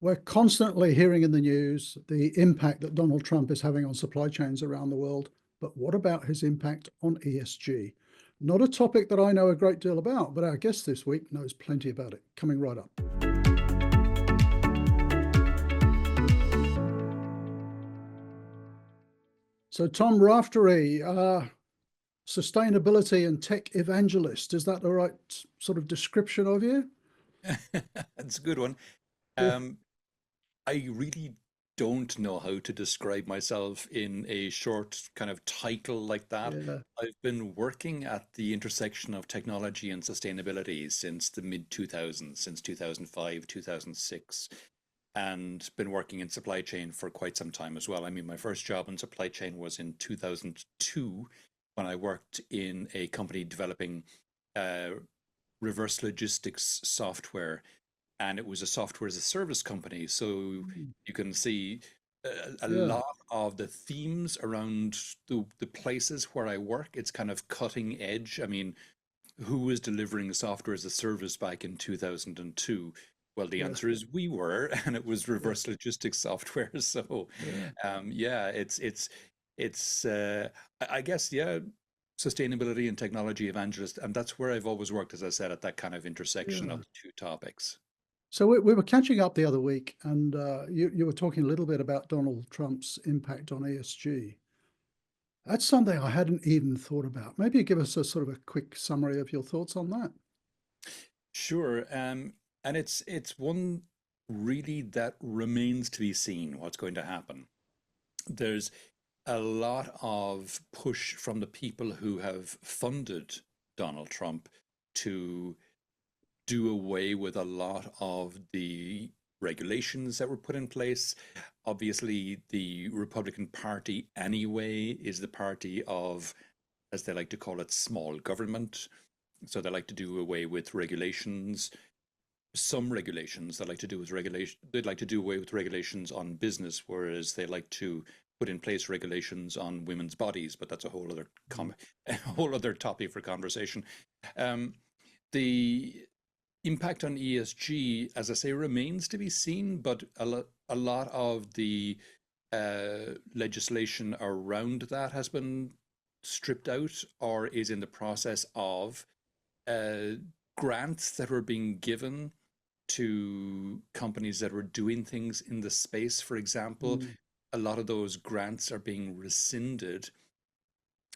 We're constantly hearing in the news the impact that Donald Trump is having on supply chains around the world. But what about his impact on ESG? Not a topic that I know a great deal about, but our guest this week knows plenty about it. Coming right up. So, Tom Raftery, sustainability and tech evangelist. Is that the right sort of description of you? That's a good one. Yeah. Um, I really don't know how to describe myself in a short kind of title like that. Yeah. I've been working at the intersection of technology and sustainability since the mid 2000s, since 2005, 2006, and been working in supply chain for quite some time as well. I mean, my first job in supply chain was in 2002 when I worked in a company developing uh, reverse logistics software, and it was a software as a service company. So Mm. you can see a Yeah. lot of the themes around the places where I work. It's kind of cutting edge. I mean, who was delivering software as a service back in 2002? Well, the Yeah. answer is we were, and it was Yeah. reverse logistics software. So, Yeah. yeah, it's I guess, yeah, sustainability and technology evangelist, and that's where I've always worked, as I said, at that kind of intersection of Yeah. the two topics. So we were catching up the other week, and you were talking a little bit about Donald Trump's impact on ESG. That's something I hadn't even thought about. Maybe you give us a sort of a quick summary of your thoughts on that. Sure, and it's one really that remains to be seen what's going to happen. There's a lot of push from the people who have funded Donald Trump to do away with a lot of the regulations that were put in place. Obviously, the Republican Party, anyway, is the party of, as they like to call it, small government. So they like to do away with regulations. Some regulations they like to do with regulation. They'd like to do away with regulations on business, whereas they like to put in place regulations on women's bodies. But that's a whole other Mm. a whole other topic for conversation. Um, the impact on ESG, as I say, remains to be seen, but a lot of the legislation around that has been stripped out or is in the process of uh, grants that were being given to companies that were doing things in the space. For example, Mm. a lot of those grants are being rescinded.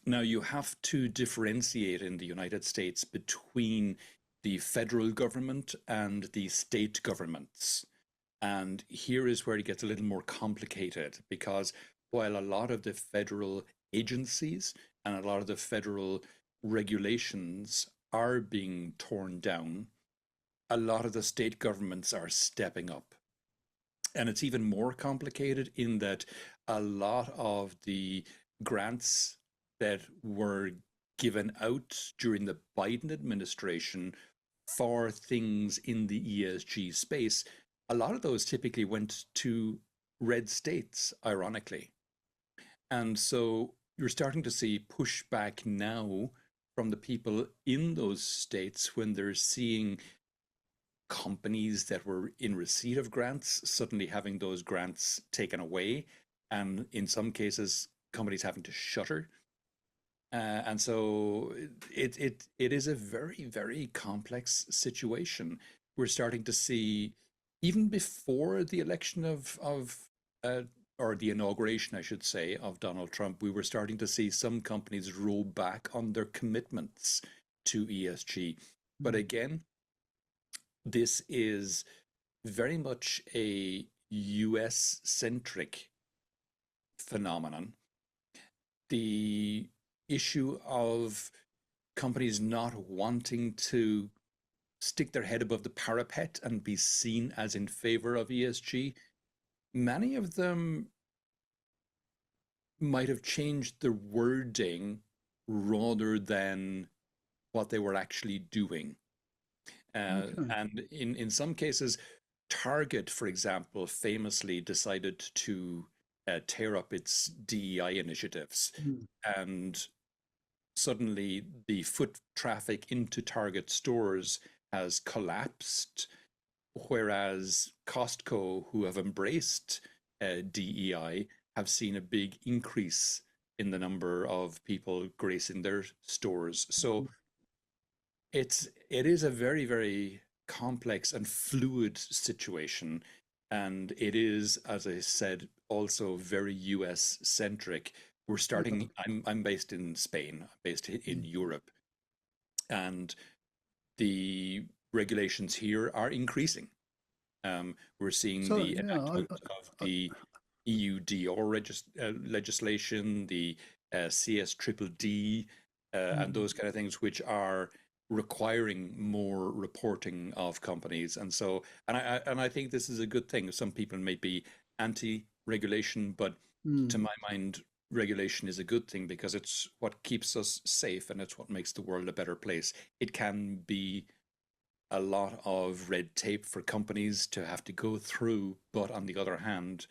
Now, you have to differentiate in the United States between the federal government and the state governments. And here is where it gets a little more complicated because while a lot of the federal agencies and a lot of the federal regulations are being torn down, a lot of the state governments are stepping up. And it's even more complicated in that a lot of the grants that were given out during the Biden administration for things in the ESG space, a lot of those typically went to red states, ironically. And so you're starting to see pushback now from the people in those states when they're seeing companies that were in receipt of grants suddenly having those grants taken away, and in some cases, companies having to shutter. And so it is a very, very complex situation. We're starting to see, even before the election of uh, or the inauguration, I should say, of Donald Trump, we were starting to see some companies roll back on their commitments to ESG. But Mm. again, this is very much a US centric phenomenon. The issue of companies not wanting to stick their head above the parapet and be seen as in favor of ESG, many of them might have changed the wording rather than what they were actually doing. Okay. And in some cases, Target, for example, famously decided to tear up its DEI initiatives. Mm. And suddenly the foot traffic into Target stores has collapsed. whereas Costco, who have embraced DEI, have seen a big increase in the number of people gracing their stores. So it is a very, very complex and fluid situation. And it is, as I said, also very US centric. We're Yeah. starting, I'm based in Spain, based in Mm. Europe, and the regulations here are increasing. We're seeing So the yeah, enactment of the EUDR legislation, the CS and mm, those kind of things, which are requiring more reporting of companies. And so, and I think this is a good thing. Some people may be anti-regulation, but to mm, my mind, regulation is a good thing because it's what keeps us safe and it's what makes the world a better place. It can be a lot of red tape for companies to have to go through, but on the other hand,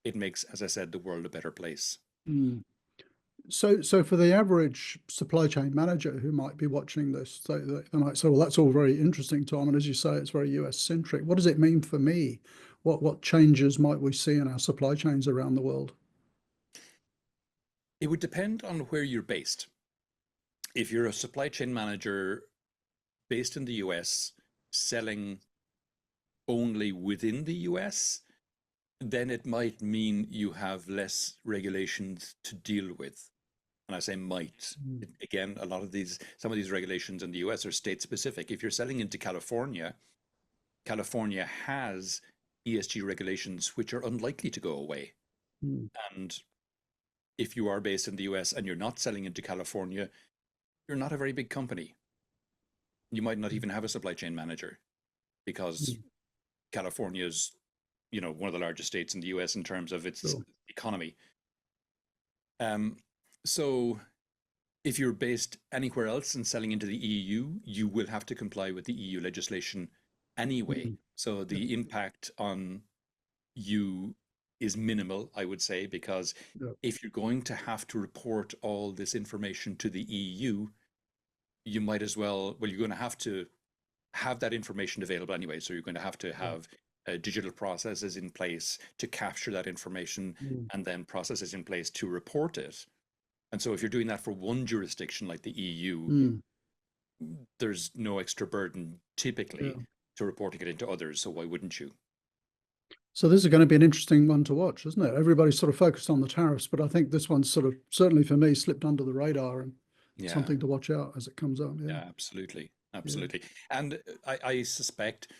it makes, as I said, the world a better place. mm. So for the average supply chain manager who might be watching this, they might say, well, that's all very interesting, Tom. And as you say, it's very US centric. What does it mean for me? What changes might we see in our supply chains around the world? It would depend on where you're based. If you're a supply chain manager based in the US, selling only within the US, then it might mean you have less regulations to deal with. And I say might. Mm, Again, some of these regulations in the US are state specific. If you're selling into California, California has ESG regulations which are unlikely to go away. mm, And if you are based in the US and you're not selling into California, you're not a very big company. You might not mm, even have a supply chain manager because mm. California is, one of the largest states in the US in terms of its Sure. economy. Um, so if you're based anywhere else and selling into the EU, you will have to comply with the EU legislation anyway. Mm, So yeah, the impact on you is minimal, I would say, because yeah, if you're going to have to report all this information to the EU, you might as well, you're going to have that information available anyway. So you're going to yeah. have digital processes in place to capture that information Mm, and then processes in place to report it. And so if you're doing that for one jurisdiction like the EU, mm, there's no extra burden yeah. typically to reporting it into others. So why wouldn't you? So this is going to be an interesting one to watch, isn't it? Everybody's sort of focused on the tariffs, but I think this one's sort of certainly for me slipped under the radar and Yeah, something to watch out as it comes up. Yeah, yeah, absolutely. yeah. Absolutely. And I suspect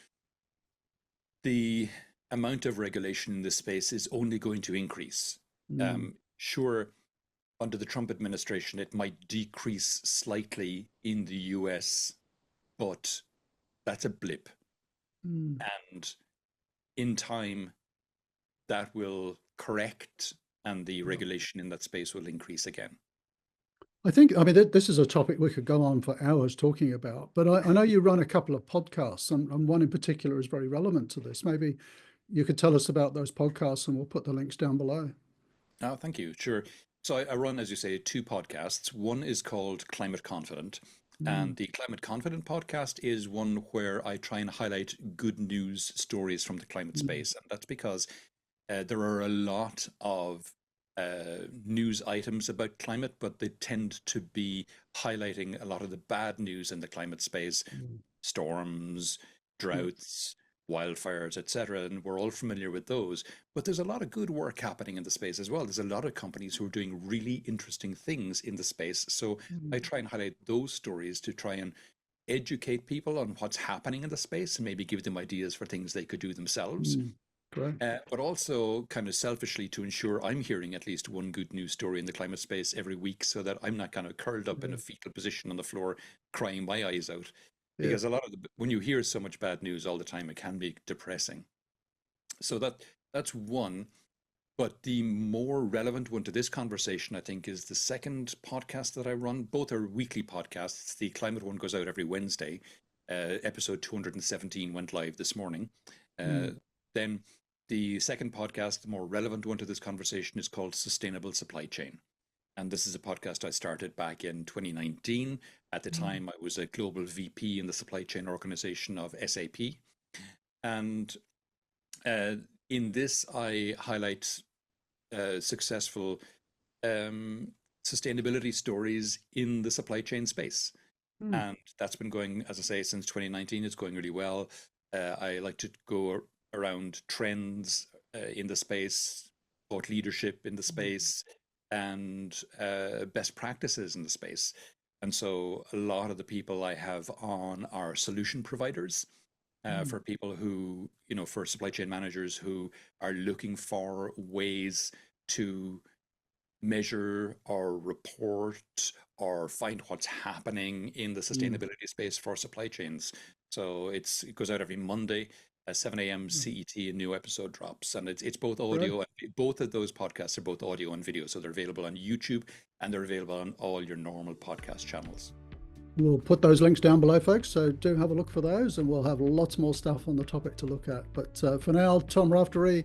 the amount of regulation in this space is only going to increase. Mm, Sure, under the Trump administration, it might decrease slightly in the US, but that's a blip. mm. And in time, that will correct and the Yeah. regulation in that space will increase again. I mean, this is a topic we could go on for hours talking about, but I know you run a couple of podcasts, and one in particular is very relevant to this. Maybe you could tell us about those podcasts, and we'll put the links down below. Oh, thank you. Sure. So I run, as you say, two podcasts. One is called Climate Confident. Mm, And the Climate Confident podcast is one where I try and highlight good news stories from the climate mm, space. And that's because there are a lot of news items about climate, but they tend to be highlighting a lot of the bad news in the climate space, mm. storms, Yeah. droughts, wildfires, etc. And we're all familiar with those. But there's a lot of good work happening in the space as well. There's a lot of companies who are doing really interesting things in the space. So I Mm, try and highlight those stories to try and educate people on what's happening in the space and maybe give them ideas for things they could do themselves. mm. Great. But also kind of selfishly to ensure I'm hearing at least one good news story in the climate space every week so that I'm not kind of curled up in Yeah. a fetal position on the floor crying my eyes out. Yeah. Because when you hear so much bad news all the time, it can be depressing. So that's one. But the more relevant one to this conversation, I think, is the second podcast that I run. Both are weekly podcasts. The climate one goes out every Wednesday. Episode 217 went live this morning. Uh, Mm, then the second podcast, the more relevant one to this conversation, is called Sustainable Supply Chain. And this is a podcast I started back in 2019. At the mm, time, I was a global VP in the supply chain organization of SAP. And in this, I highlight successful sustainability stories in the supply chain space. And that's been going, as I say, since 2019. It's going really well. I like to go around trends in the space, thought leadership in the space, and best practices in the space. And so a lot of the people I have on are solution providers for people who, for supply chain managers who are looking for ways to measure or report or find what's happening in the sustainability space for supply chains. So it goes out every Monday at 7 a.m. CET. A new episode drops, and it's both audio. Both of those podcasts are both audio and video, so they're available on YouTube and they're available on all your normal podcast channels. We'll put those links down below, folks, so do have a look for those, and we'll have lots more stuff on the topic to look at. But for now, Tom Raftery,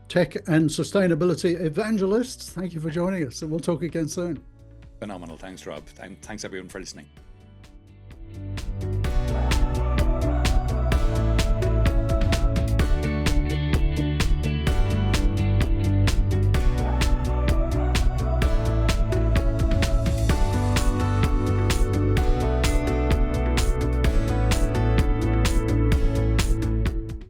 Tech and Sustainability Evangelist, thank you for joining us, and we'll talk again soon. Phenomenal. Thanks, Rob. Thanks, everyone, for listening.